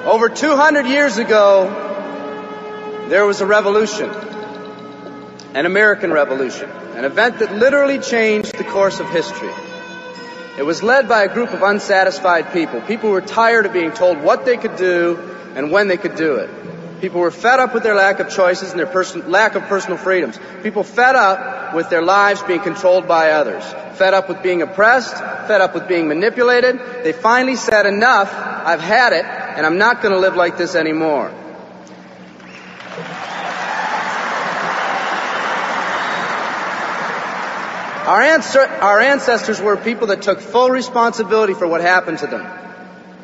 Over 200 years ago, there was a revolution, an American Revolution, an event that literally changed the course of history. It was led by a group of unsatisfied people. People who were tired of being told what they could do and when they could do it. People were fed up with their lack of choices and their lack of personal freedoms. People fed up with their lives being controlled by others. Fed up with being oppressed, fed up with being manipulated. They finally said, enough, I've had it, and I'm not going to live like this anymore. Our ancestors were people that took full responsibility for what happened to them.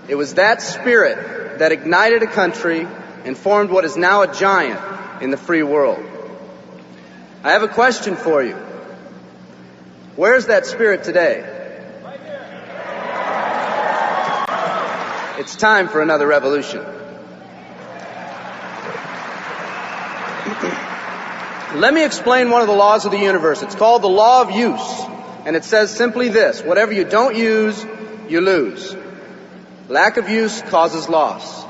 It was that spirit that ignited a country and formed what is now a giant in the free world. I have a question for you. Where's that spirit today? It's time for another revolution. Let me explain one of the laws of the universe. It's called the law of use. And it says simply this: whatever you don't use, you lose. Lack of use causes loss.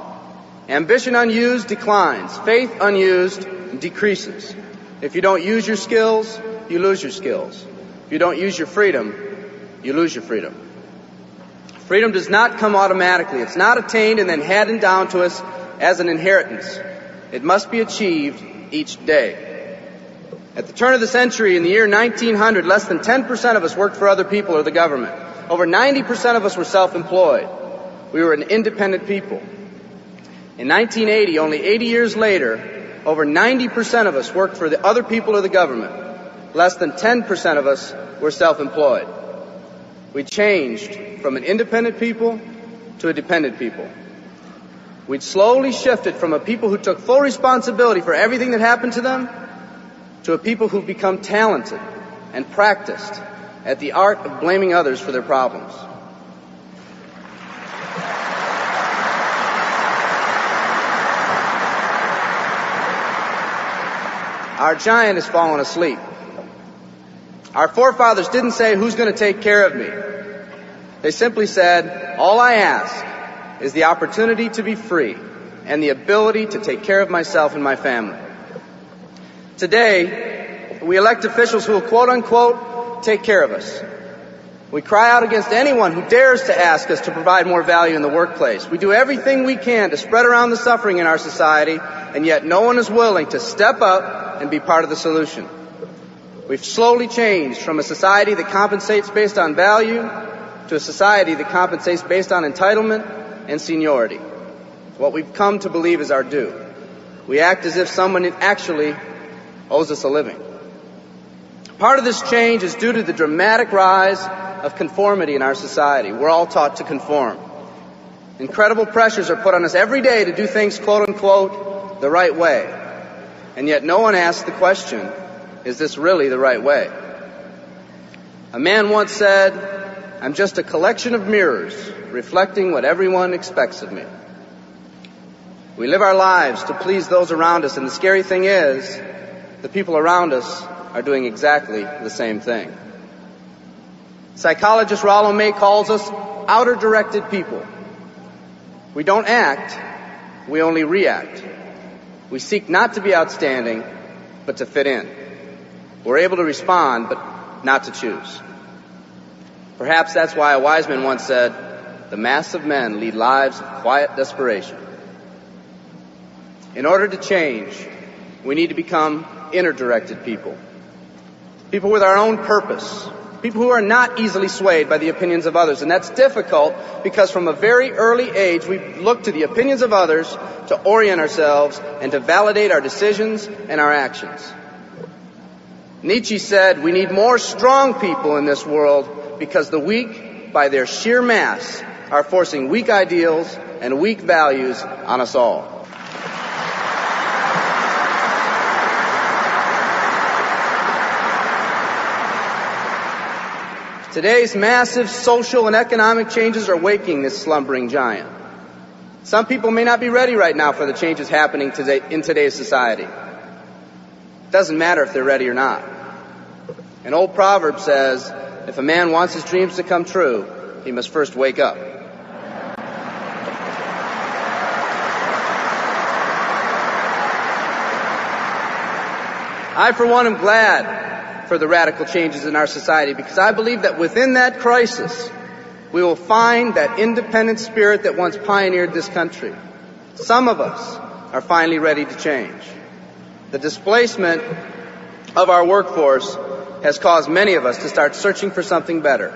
Ambition unused declines. Faith unused decreases. If you don't use your skills, you lose your skills. If you don't use your freedom, you lose your freedom. Freedom does not come automatically. It's not attained and then handed down to us as an inheritance. It must be achieved each day. At the turn of the century, in the year 1900, less than 10% of us worked for other people or the government. Over 90% of us were self-employed. We were an independent people. In 1980, only 80 years later, over 90% of us worked for the other people or the government. Less than 10% of us were self-employed. We changed from an independent people to a dependent people. We'd slowly shifted from a people who took full responsibility for everything that happened to them to a people who've become talented and practiced at the art of blaming others for their problems. Our giant has fallen asleep. Our forefathers didn't say, who's going to take care of me? They simply said, all I ask is the opportunity to be free and the ability to take care of myself and my family. Today, we elect officials who will quote-unquote take care of us. We cry out against anyone who dares to ask us to provide more value in the workplace. We do everything we can to spread around the suffering in our society, and yet no one is willing to step up and be part of the solution. We've slowly changed from a society that compensates based on value to a society that compensates based on entitlement and seniority. What we've come to believe is our due. We act as if someone actually owes us a living. Part of this change is due to the dramatic rise of conformity in our society. We're all taught to conform. Incredible pressures are put on us every day to do things, quote-unquote, the right way. And yet no one asks the question, is this really the right way? A man once said, I'm just a collection of mirrors reflecting what everyone expects of me. We live our lives to please those around us, and the scary thing is, the people around us are doing exactly the same thing. Psychologist Rollo May calls us outer-directed people. We don't act, we only react. We seek not to be outstanding, but to fit in. We're able to respond, but not to choose. Perhaps that's why a wise man once said, the mass of men lead lives of quiet desperation. In order to change, we need to become inner-directed people. People with our own purpose. People who are not easily swayed by the opinions of others. And that's difficult because from a very early age we look to the opinions of others to orient ourselves and to validate our decisions and our actions. Nietzsche said we need more strong people in this world because the weak, by their sheer mass, are forcing weak ideals and weak values on us all. Today's massive social and economic changes are waking this slumbering giant. Some people may not be ready right now for the changes happening today in today's society. It doesn't matter if they're ready or not. An old proverb says, if a man wants his dreams to come true, he must first wake up. I, for one, am glad for the radical changes in our society because I believe that within that crisis, we will find that independent spirit that once pioneered this country. Some of us are finally ready to change. The displacement of our workforce has caused many of us to start searching for something better.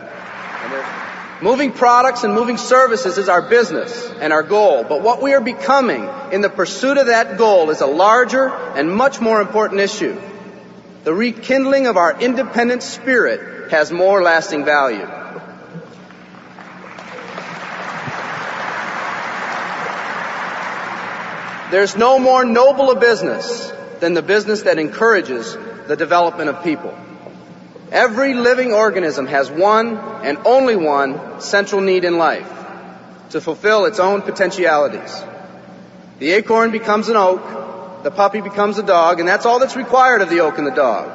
Moving products and moving services is our business and our goal, but what we are becoming in the pursuit of that goal is a larger and much more important issue. The rekindling of our independent spirit has more lasting value. There's no more noble a business than the business that encourages the development of people. Every living organism has one and only one central need in life: to fulfill its own potentialities. The acorn becomes an oak, the puppy becomes a dog, and that's all that's required of the oak and the dog.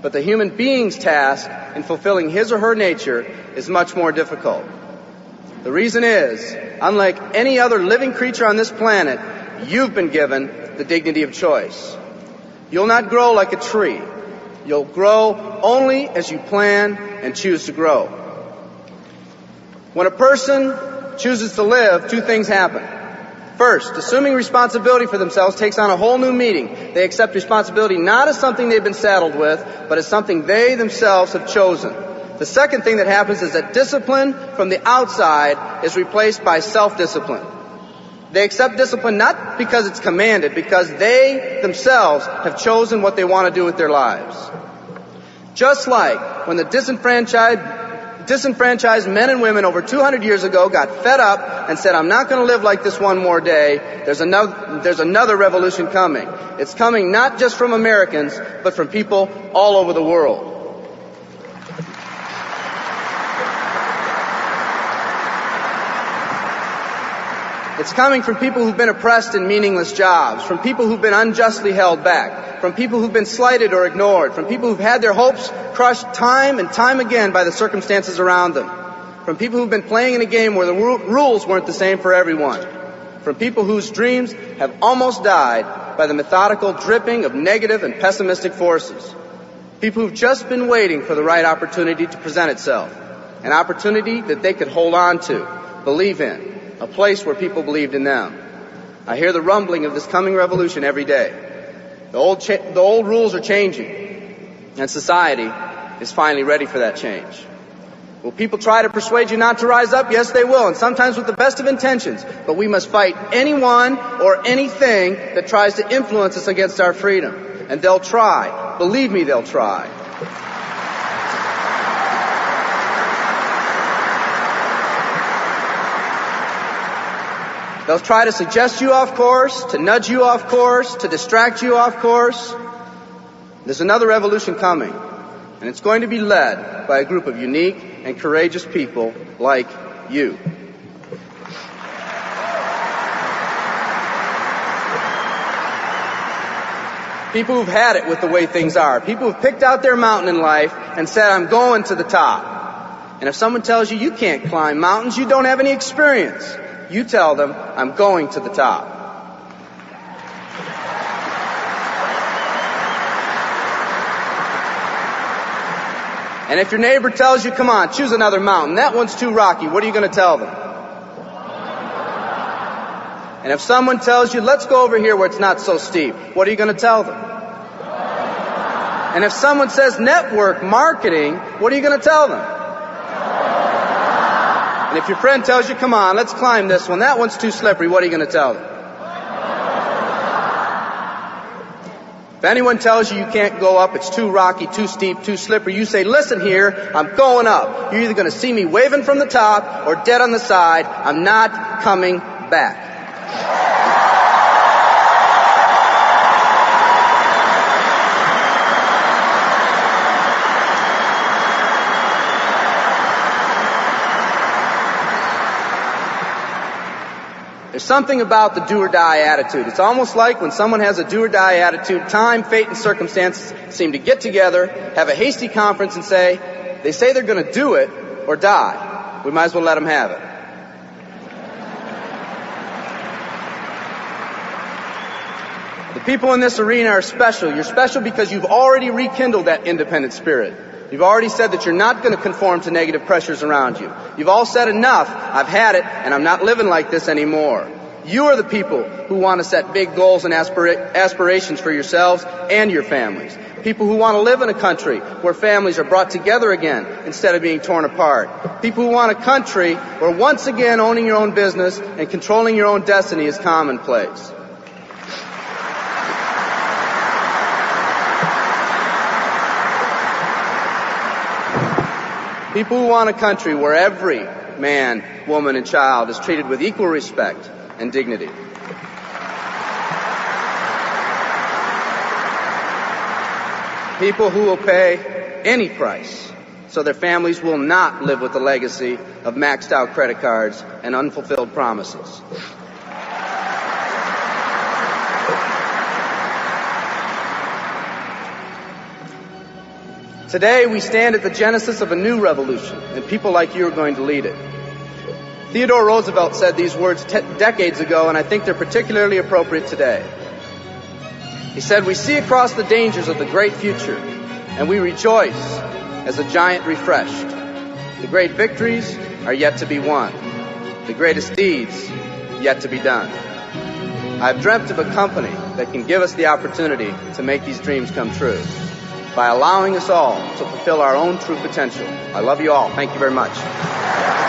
But the human being's task in fulfilling his or her nature is much more difficult. The reason is, unlike any other living creature on this planet, you've been given the dignity of choice. You'll not grow like a tree. You'll grow only as you plan and choose to grow. When a person chooses to live, two things happen. First, assuming responsibility for themselves takes on a whole new meaning. They accept responsibility not as something they've been saddled with, but as something they themselves have chosen. The second thing that happens is that discipline from the outside is replaced by self-discipline. They accept discipline not because it's commanded, because they themselves have chosen what they want to do with their lives. Just like when the disenfranchised men and women over 200 years ago got fed up and said, I'm not going to live like this one more day, there's another revolution coming. It's coming not just from Americans, but from people all over the world. It's coming from people who've been oppressed in meaningless jobs, from people who've been unjustly held back, from people who've been slighted or ignored, from people who've had their hopes crushed time and time again by the circumstances around them, from people who've been playing in a game where the rules weren't the same for everyone, from people whose dreams have almost died by the methodical dripping of negative and pessimistic forces, people who've just been waiting for the right opportunity to present itself, an opportunity that they could hold on to, believe in, a place where people believed in them. I hear the rumbling of this coming revolution every day. The old rules are changing, and society is finally ready for that change. Will people try to persuade you not to rise up? Yes, they will, and sometimes with the best of intentions. But we must fight anyone or anything that tries to influence us against our freedom. And they'll try. Believe me, they'll try. They'll try to suggest you off course, to nudge you off course, to distract you off course. There's another revolution coming, and it's going to be led by a group of unique and courageous people like you. People who've had it with the way things are. People who've picked out their mountain in life and said, I'm going to the top. And if someone tells you you can't climb mountains, you don't have any experience. You tell them, I'm going to the top. And if your neighbor tells you, come on, choose another mountain, that one's too rocky, what are you going to tell them? And if someone tells you, let's go over here where it's not so steep, what are you going to tell them? And if someone says network marketing, what are you going to tell them? And if your friend tells you, come on, let's climb this one, that one's too slippery, what are you going to tell them? If anyone tells you you can't go up, it's too rocky, too steep, too slippery, you say, listen here, I'm going up. You're either going to see me waving from the top or dead on the side. I'm not coming back. There's something about the do-or-die attitude. It's almost like when someone has a do-or-die attitude, time, fate, and circumstances seem to get together, have a hasty conference, and they say they're going to do it or die. We might as well let them have it. The people in this arena are special. You're special because you've already rekindled that independent spirit. You've already said that you're not going to conform to negative pressures around you. You've all said enough, I've had it, and I'm not living like this anymore. You are the people who want to set big goals and aspirations for yourselves and your families. People who want to live in a country where families are brought together again instead of being torn apart. People who want a country where once again owning your own business and controlling your own destiny is commonplace. People who want a country where every man, woman, and child is treated with equal respect and dignity. People who will pay any price so their families will not live with the legacy of maxed out credit cards and unfulfilled promises. Today, we stand at the genesis of a new revolution, and people like you are going to lead it. Theodore Roosevelt said these words decades ago, and I think they're particularly appropriate today. He said, "We see across the dangers of the great future, and we rejoice as a giant refreshed. The great victories are yet to be won. The greatest deeds yet to be done. I've dreamt of a company that can give us the opportunity to make these dreams come true by allowing us all to fulfill our own true potential. I love you all. Thank you very much."